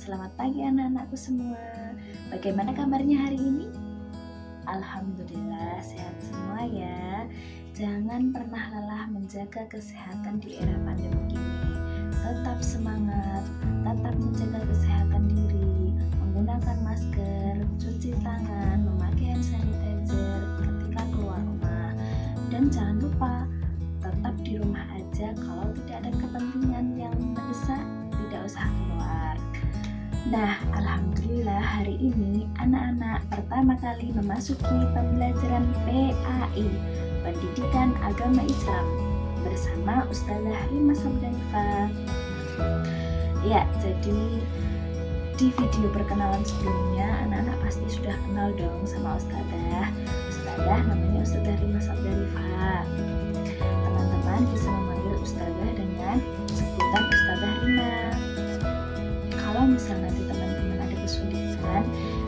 Selamat pagi anak-anakku semua. Bagaimana kabarnya hari ini? Alhamdulillah sehat semua ya. Jangan pernah lelah menjaga kesehatan di era pandemi ini. Tetap semangat, tetap menjaga kesehatan diri, menggunakan masker, cuci tangan, memakai hand sanitizer ketika keluar rumah. Dan jangan lupa tetap di rumah aja, kalau tidak ada kepentingan yang mendesak tidak usah keluar. Nah, alhamdulillah hari ini anak-anak pertama kali memasuki pembelajaran PAI, Pendidikan Agama Islam, bersama Ustazah Rima Sabdanifah. Ya, jadi di video perkenalan sebelumnya anak-anak pasti sudah kenal dong sama Ustazah. Ustazah namanya Ustazah Rima Sabdanifah. Teman-teman bisa memanggil Ustazah dengan sebutan Ustazah Rima. Kalau misalnya nanti teman-teman ada kesulitan,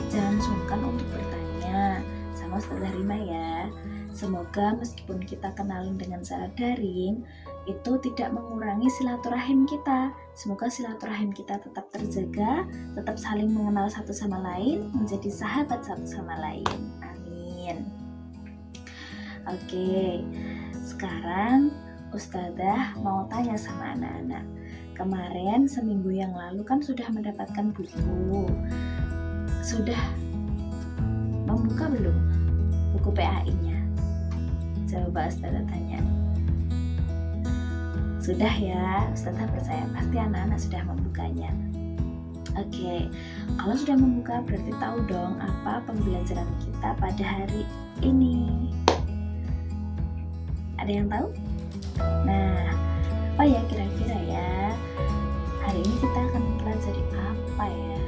jangan sungkan untuk bertanya sama Ustazah Rima ya. Semoga meskipun kita kenalin dengan cara daring, itu tidak mengurangi silaturahim kita. Semoga silaturahim kita tetap terjaga, tetap saling mengenal satu sama lain, menjadi sahabat satu sama lain. Amin. Oke, sekarang Ustazah mau tanya sama anak-anak. Kemarin seminggu yang lalu kan sudah mendapatkan buku. Sudah membuka belum buku PAI-nya? Coba Ustazah tanya. Sudah ya, Ustazah percaya pasti anak-anak sudah membukanya. Oke, kalau sudah membuka berarti tahu dong apa pembelajaran kita pada hari ini. Ada yang tahu? Nah, apa ya kira-kira ya? Hari ini kita akan mempelajari apa ya?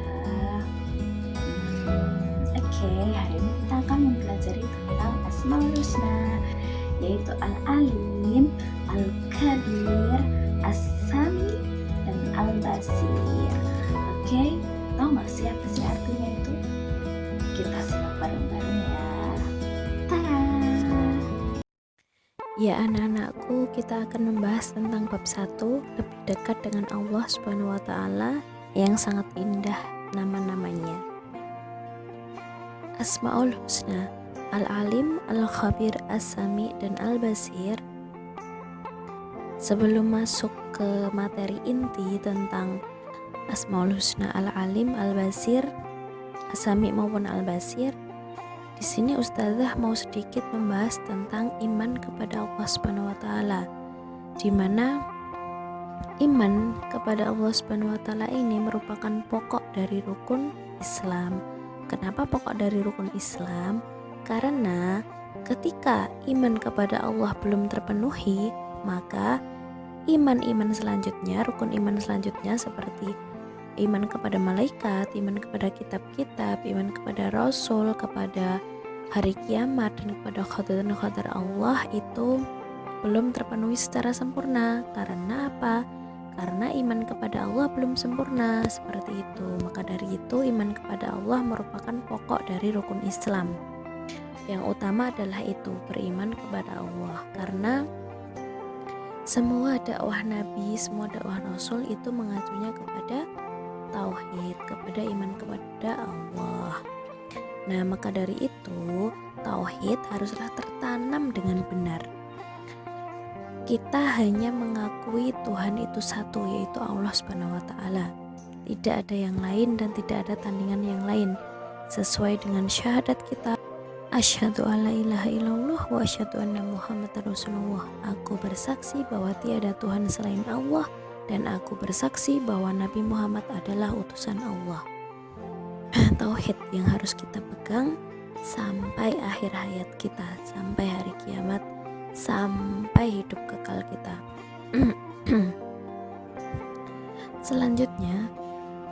Oke, hari ini kita akan mempelajari tentang Asmaul Husna, yaitu Al-Alim, Al-Kabir, As-Sami, dan Al-Basir. Oke, tahu nggak sih apa sih artinya itu? Kita simak bareng-bareng ya. Tada! Ya anak-anakku, kita akan membahas tentang bab 1, lebih dekat dengan Allah Subhanahu wa taala, yang sangat indah nama-namanya. Asmaul Husna, Al-Alim, Al-Khabir, As-Sami, dan Al-Basir. Sebelum masuk ke materi inti tentang Asmaul Husna, Al-Alim, Al-Basir, As-Sami maupun Al-Basir, di sini Ustazah mau sedikit membahas tentang iman kepada Allah Subhanahu wa taala, di mana iman kepada Allah Subhanahu wa taala ini merupakan pokok dari rukun Islam. Kenapa pokok dari rukun Islam? Karena ketika iman kepada Allah belum terpenuhi, maka iman-iman selanjutnya, rukun iman selanjutnya seperti iman kepada malaikat, iman kepada kitab-kitab, iman kepada rasul, kepada hari kiamat, dan kepada qadar Allah itu belum terpenuhi secara sempurna. Karena apa? Karena iman kepada Allah belum sempurna, seperti itu. Maka dari itu iman kepada Allah merupakan pokok dari rukun Islam. Yang utama adalah itu, beriman kepada Allah. Karena semua dakwah Nabi, semua dakwah Rasul itu mengacunya kepada tauhid, kepada iman kepada Allah. Nah, maka dari itu tauhid haruslah tertanam dengan benar. Kita hanya mengakui Tuhan itu satu, yaitu Allah Subhanahu wa taala. Tidak ada yang lain dan tidak ada tandingan yang lain. Sesuai dengan syahadat kita, asyhadu alla ilaha illallah wa asyhadu anna Muhammadar Rasulullah. Aku bersaksi bahwa tiada Tuhan selain Allah, dan aku bersaksi bahwa Nabi Muhammad adalah utusan Allah. Tauhid yang harus kita pegang sampai akhir hayat kita, sampai hari kiamat, sampai hidup kekal kita. Selanjutnya,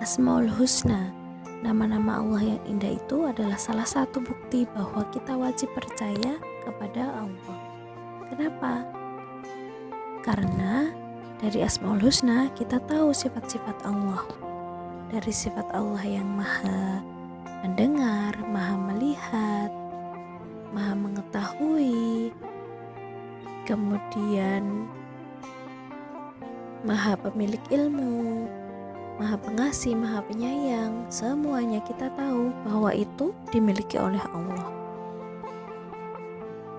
Asmaul Husna, nama-nama Allah yang indah itu adalah salah satu bukti bahwa kita wajib percaya kepada Allah. Kenapa? Karena dari Asmaul Husna kita tahu sifat-sifat Allah. Dari sifat Allah yang maha mendengar, maha melihat, maha mengetahui, kemudian maha pemilik ilmu, Maha Pengasih, Maha Penyayang. Semuanya kita tahu bahwa itu dimiliki oleh Allah.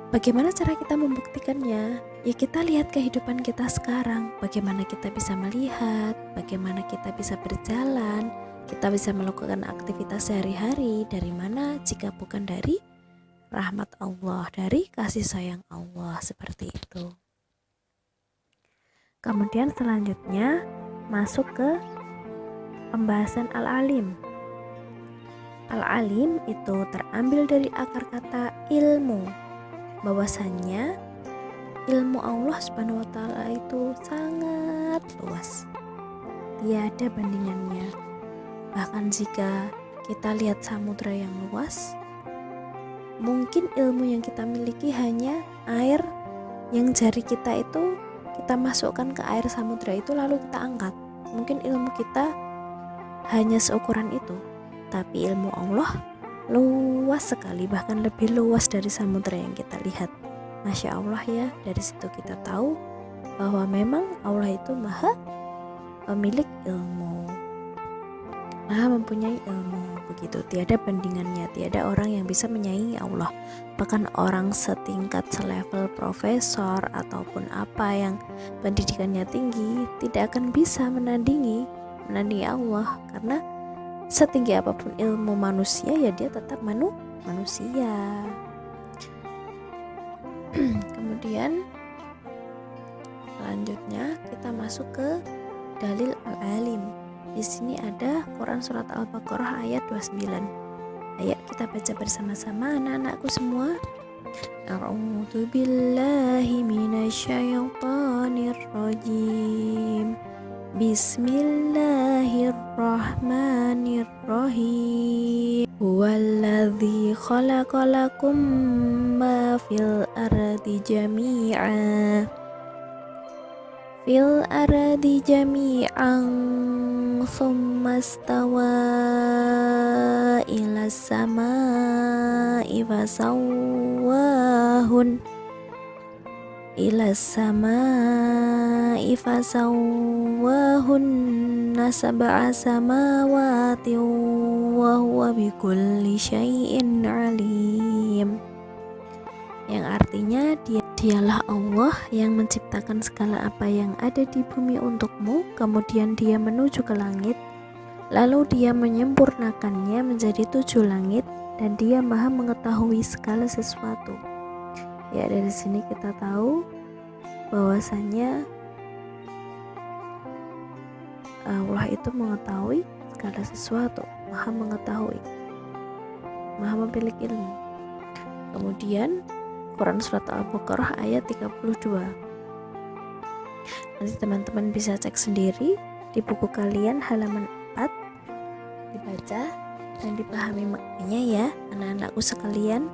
Bagaimana cara kita membuktikannya? Ya kita lihat kehidupan kita sekarang. Bagaimana kita bisa melihat, bagaimana kita bisa berjalan, kita bisa melakukan aktivitas sehari-hari. Dari mana jika bukan dari rahmat Allah, dari kasih sayang Allah, seperti itu. Kemudian selanjutnya masuk ke pembahasan Al-Alim. Al-Alim itu terambil dari akar kata ilmu, bahwasannya ilmu Allah Subhanahu wa Ta'ala itu sangat luas, tiada bandingannya. Bahkan jika kita lihat samudra yang luas, mungkin ilmu yang kita miliki hanya air yang jari kita itu kita masukkan ke air samudra itu lalu kita angkat. Mungkin ilmu kita hanya seukuran itu, tapi ilmu Allah luas sekali, bahkan lebih luas dari samudra yang kita lihat. Masya Allah ya, dari situ kita tahu bahwa memang Allah itu maha pemilik ilmu, maha mempunyai ilmu, begitu. Tiada bandingannya, tiada orang yang bisa menyaingi Allah. Bahkan orang setingkat selevel profesor ataupun apa yang pendidikannya tinggi tidak akan bisa menandingi Allah, karena setinggi apapun ilmu manusia ya dia tetap manusia. Kemudian selanjutnya kita masuk ke dalil Al-Alim. Di sini ada Quran surat Al-Baqarah ayat 29. Ayo kita baca bersama-sama anak-anakku semua. A'udzu billahi minasyaitonir rajim. Bismillahirrahmanirrahim. Huwallazi khalaqalakum ma fil ardi jami'a. Fil ardi jami'an thumma istawa ila samaa'i fasawwahunna sab'a samawati wa huwa bikulli syai'in alim. Yang artinya dialah Allah yang menciptakan segala apa yang ada di bumi untukmu, kemudian dia menuju ke langit, lalu dia menyempurnakannya menjadi 7 langit, dan dia maha mengetahui segala sesuatu. Ya, dari sini kita tahu bahwasanya Allah itu mengetahui segala sesuatu, maha mengetahui, maha memiliki ilmu. Kemudian Quran surat Al-Baqarah ayat 32. Nanti teman-teman bisa cek sendiri di buku kalian halaman 4, dibaca dan dipahami maknanya ya anak-anakku sekalian.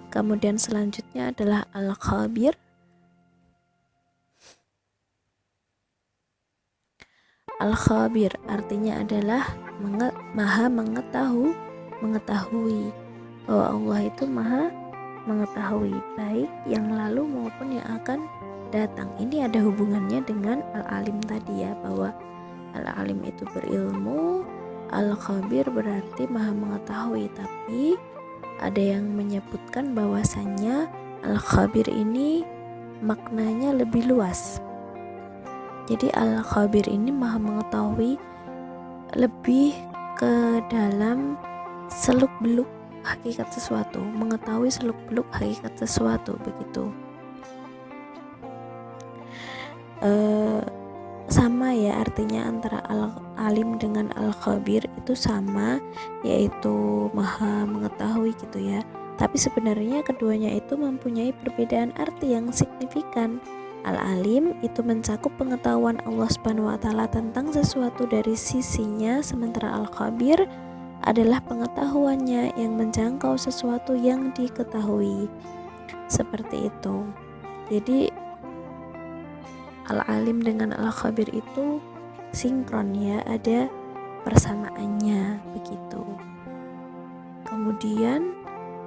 Kemudian selanjutnya adalah Al-Khabir. Al-Khabir artinya adalah maha mengetahui, bahwa Allah itu maha mengetahui baik yang lalu maupun yang akan datang. Ini ada hubungannya dengan Al-Alim tadi ya, bahwa Al-Alim itu berilmu, Al-Khabir berarti maha mengetahui. Tapi ada yang menyebutkan bahwasannya Al-Khabir ini maknanya lebih luas. Jadi Al-Khabir ini maha mengetahui lebih ke dalam seluk-beluk hakikat sesuatu, mengetahui seluk-beluk hakikat sesuatu, begitu. Sama ya artinya antara Al-Alim dengan Al-Khabir itu sama, yaitu maha mengetahui gitu ya. Tapi sebenarnya keduanya itu mempunyai perbedaan arti yang signifikan. Al-Alim itu mencakup pengetahuan Allah Subhanahu wa Ta'ala tentang sesuatu dari sisinya, sementara Al-Khabir adalah pengetahuannya yang menjangkau sesuatu yang diketahui. Seperti itu. Jadi Al-Alim dengan Al-Khabir itu sinkron ya, ada persamaannya begitu. Kemudian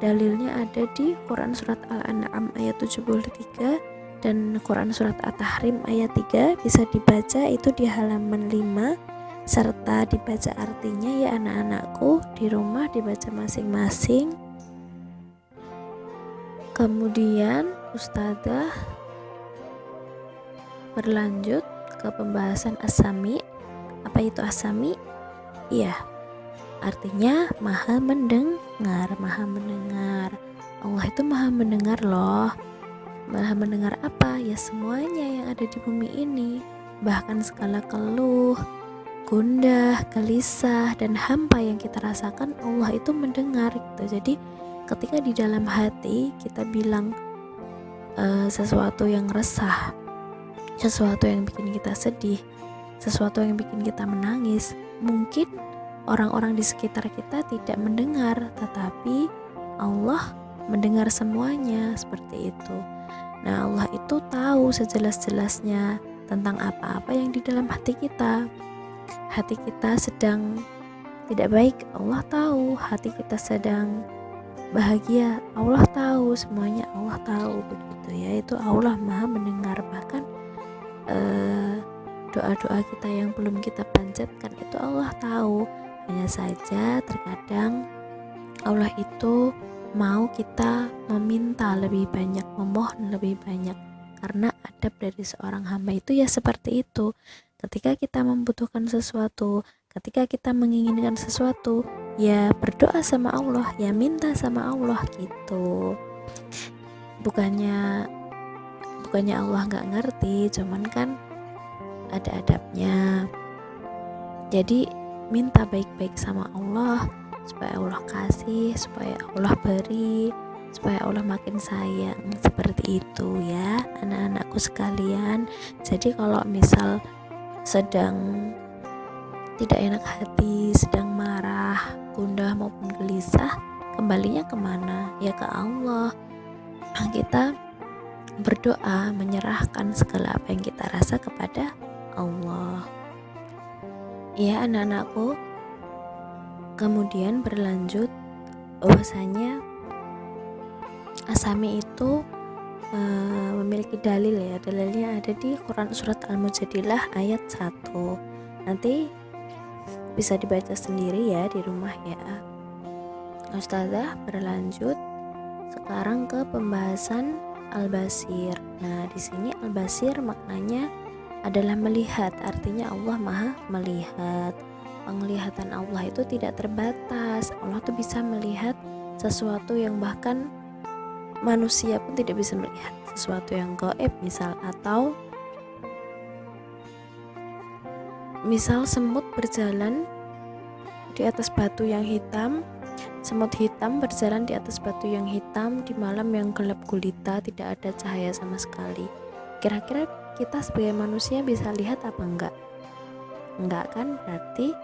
dalilnya ada di Quran surat Al-An'am ayat 73 dan Quran surat At-Tahrim ayat 3, bisa dibaca itu di halaman 5 serta dibaca artinya ya anak-anakku, di rumah dibaca masing-masing. Kemudian Ustazah berlanjut ke pembahasan as-sami. Apa itu as-sami? Iya, artinya maha mendengar, maha mendengar. Allah itu maha mendengar loh. Maha mendengar apa? Ya semuanya yang ada di bumi ini, bahkan segala keluh, gundah, gelisah, dan hampa yang kita rasakan, Allah itu mendengar gitu. Jadi ketika di dalam hati kita bilang sesuatu yang resah, sesuatu yang bikin kita sedih, sesuatu yang bikin kita menangis, mungkin orang-orang di sekitar kita tidak mendengar, tetapi Allah mendengar semuanya, seperti itu. Nah, Allah itu tahu sejelas-jelasnya tentang apa-apa yang di dalam hati kita. Hati kita sedang tidak baik, Allah tahu. Hati kita sedang bahagia, Allah tahu. Semuanya Allah tahu, begitu ya. Itu Allah maha mendengar. Bahkan doa-doa kita yang belum kita panjatkan itu Allah tahu. Hanya saja terkadang Allah itu mau kita meminta lebih banyak, memohon lebih banyak, karena adab dari seorang hamba itu ya seperti itu. Ketika kita membutuhkan sesuatu, ketika kita menginginkan sesuatu, ya berdoa sama Allah, ya minta sama Allah gitu. Bukannya Allah nggak ngerti, cuman kan ada adabnya. Jadi minta baik-baik sama Allah, supaya Allah kasih, supaya Allah beri, supaya Allah makin sayang, seperti itu ya anak-anakku sekalian. Jadi kalau misal sedang tidak enak hati, sedang marah, gundah maupun gelisah, kembalinya kemana? Ya ke Allah. Kita berdoa, menyerahkan segala apa yang kita rasa kepada Allah. Ya anak-anakku, kemudian berlanjut bahwasanya as-sami itu memiliki dalil ya. Dalilnya ada di Quran surat Al-Mujadilah ayat 1. Nanti bisa dibaca sendiri ya di rumah ya. Ustazah berlanjut sekarang ke pembahasan Al-Basir. Nah, di sini Al-Basir maknanya adalah melihat, artinya Allah maha melihat. Penglihatan Allah itu tidak terbatas. Allah tuh bisa melihat sesuatu yang bahkan manusia pun tidak bisa melihat, sesuatu yang gaib misal, atau misal semut berjalan di atas batu yang hitam, semut hitam berjalan di atas batu yang hitam di malam yang gelap gulita, tidak ada cahaya sama sekali. Kira-kira kita sebagai manusia bisa lihat apa enggak? Enggak kan? Berarti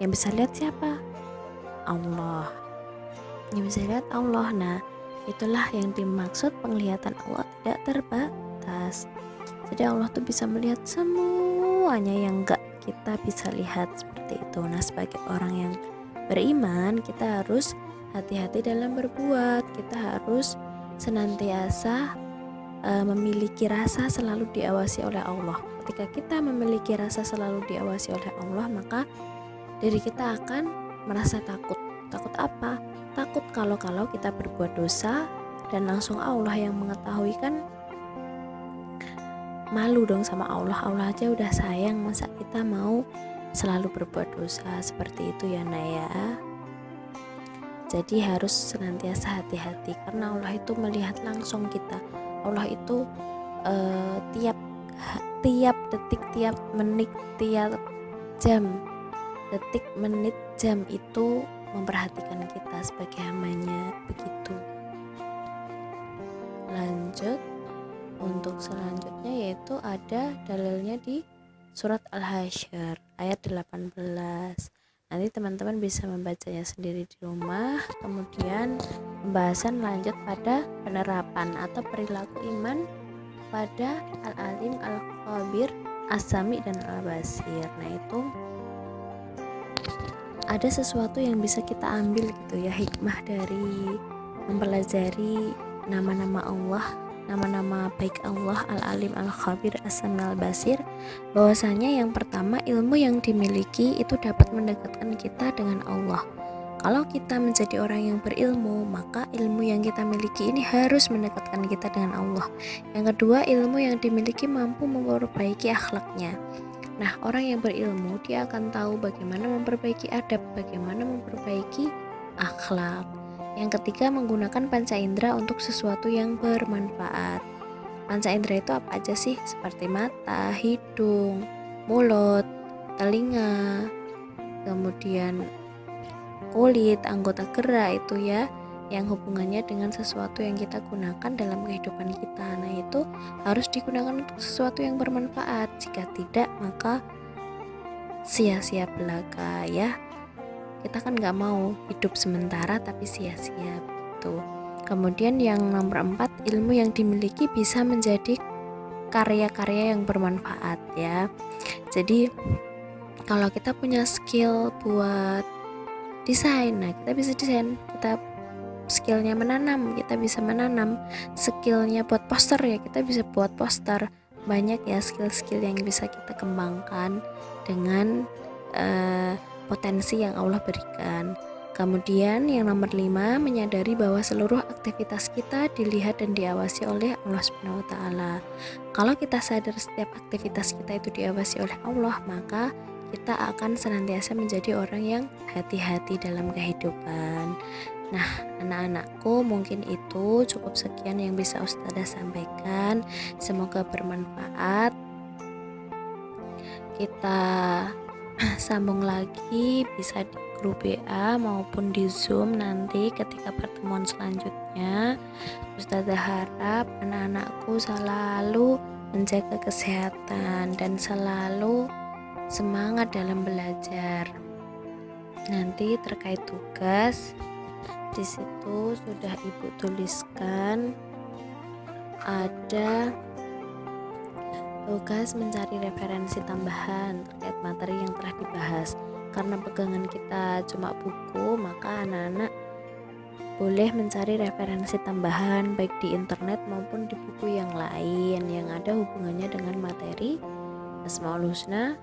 yang bisa lihat siapa? Allah. Yang bisa lihat Allah. Nah, itulah yang dimaksud penglihatan Allah tidak terbatas. Jadi Allah tuh bisa melihat semuanya yang enggak kita bisa lihat, seperti itu. Nah, sebagai orang yang beriman, kita harus hati-hati dalam berbuat. Kita harus senantiasa memiliki rasa selalu diawasi oleh Allah. Ketika kita memiliki rasa selalu diawasi oleh Allah, maka diri kita akan merasa takut. Takut apa? Takut kalau kita berbuat dosa dan langsung Allah yang mengetahui, kan malu dong sama Allah. Allah aja udah sayang, masa kita mau selalu berbuat dosa, seperti itu ya Naya. Jadi harus senantiasa hati-hati karena Allah itu melihat langsung kita. Allah itu tiap detik, tiap menit, tiap jam, detik, menit, jam itu memperhatikan kita sebagai hambanya, begitu. Lanjut untuk selanjutnya, yaitu ada dalilnya di surat Al-Hasyr ayat 18. Nanti teman-teman bisa membacanya sendiri di rumah. Kemudian pembahasan lanjut pada penerapan atau perilaku iman pada Al-Alim, Al-Khabir, As-Sami, dan Al-Basir. Nah, itu ada sesuatu yang bisa kita ambil gitu ya, hikmah dari mempelajari nama-nama Allah, nama-nama baik Allah Al-Alim, Al-Khabir, As-Sami, Al-Basir, bahwasanya yang pertama, ilmu yang dimiliki itu dapat mendekatkan kita dengan Allah. Kalau kita menjadi orang yang berilmu, maka ilmu yang kita miliki ini harus mendekatkan kita dengan Allah. Yang kedua, ilmu yang dimiliki mampu memperbaiki akhlaknya. Nah, orang yang berilmu, dia akan tahu bagaimana memperbaiki adab, bagaimana memperbaiki akhlak. Yang ketiga, menggunakan panca indera untuk sesuatu yang bermanfaat. Panca indera itu apa aja sih? Seperti mata, hidung, mulut, telinga, kemudian kulit, anggota gerak itu ya, yang hubungannya dengan sesuatu yang kita gunakan dalam kehidupan kita. Nah, itu harus digunakan untuk sesuatu yang bermanfaat. Jika tidak, maka sia-sia belaka ya. Kita kan nggak mau hidup sementara tapi sia-sia gitu. Kemudian yang nomor 4, ilmu yang dimiliki bisa menjadi karya-karya yang bermanfaat ya. Jadi kalau kita punya skill buat desain, nah kita bisa desain. Kita skillnya menanam, kita bisa menanam. Skillnya buat poster ya, kita bisa buat poster. Banyak ya skill-skill yang bisa kita kembangkan dengan potensi yang Allah berikan. Kemudian yang nomor 5, menyadari bahwa seluruh aktivitas kita dilihat dan diawasi oleh Allah Subhanahu wa taala. Kalau kita sadar setiap aktivitas kita itu diawasi oleh Allah, maka kita akan senantiasa menjadi orang yang hati-hati dalam kehidupan. Nah, anak-anakku, mungkin itu cukup sekian yang bisa Ustazah sampaikan. Semoga bermanfaat. Kita sambung lagi bisa di grup WA maupun di Zoom nanti ketika pertemuan selanjutnya. Ustazah harap anak-anakku selalu menjaga kesehatan dan selalu semangat dalam belajar. Nanti terkait tugas, di situ sudah Ibu tuliskan ada tugas mencari referensi tambahan terkait materi yang telah dibahas. Karena pegangan kita cuma buku, maka anak-anak boleh mencari referensi tambahan baik di internet maupun di buku yang lain yang ada hubungannya dengan materi Asmaul Husna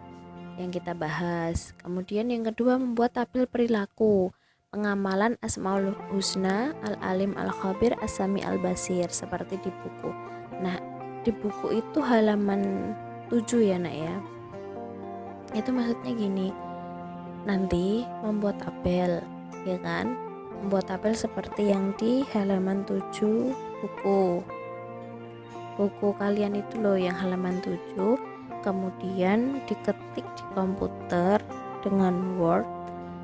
yang kita bahas. Kemudian yang kedua, membuat tabel perilaku pengamalan Asmaul Husna, Al-Alim, Al-Khabir, As-Sami, Al-Basir seperti di buku. Nah, di buku itu halaman 7 ya nak ya. Itu maksudnya gini, nanti membuat tabel ya kan, membuat tabel seperti yang di halaman 7 buku kalian itu loh, yang halaman 7. Kemudian diketik di komputer dengan Word,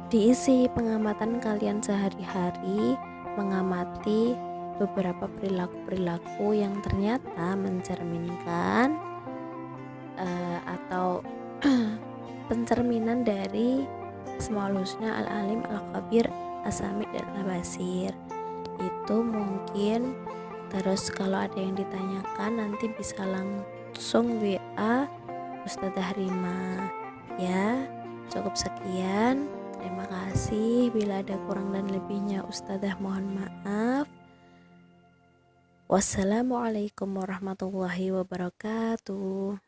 diisi pengamatan kalian sehari-hari, mengamati beberapa perilaku-perilaku yang ternyata mencerminkan atau pencerminan dari Asmaul Husna, Al-Alim, Al-Khabir, As-Sami, dan Al-Basir. Itu mungkin. Terus kalau ada yang ditanyakan nanti bisa langsung WA Ustazah Rima ya. Cukup sekian, terima kasih. Bila ada kurang dan lebihnya Ustazah mohon maaf. Wassalamualaikum warahmatullahi wabarakatuh.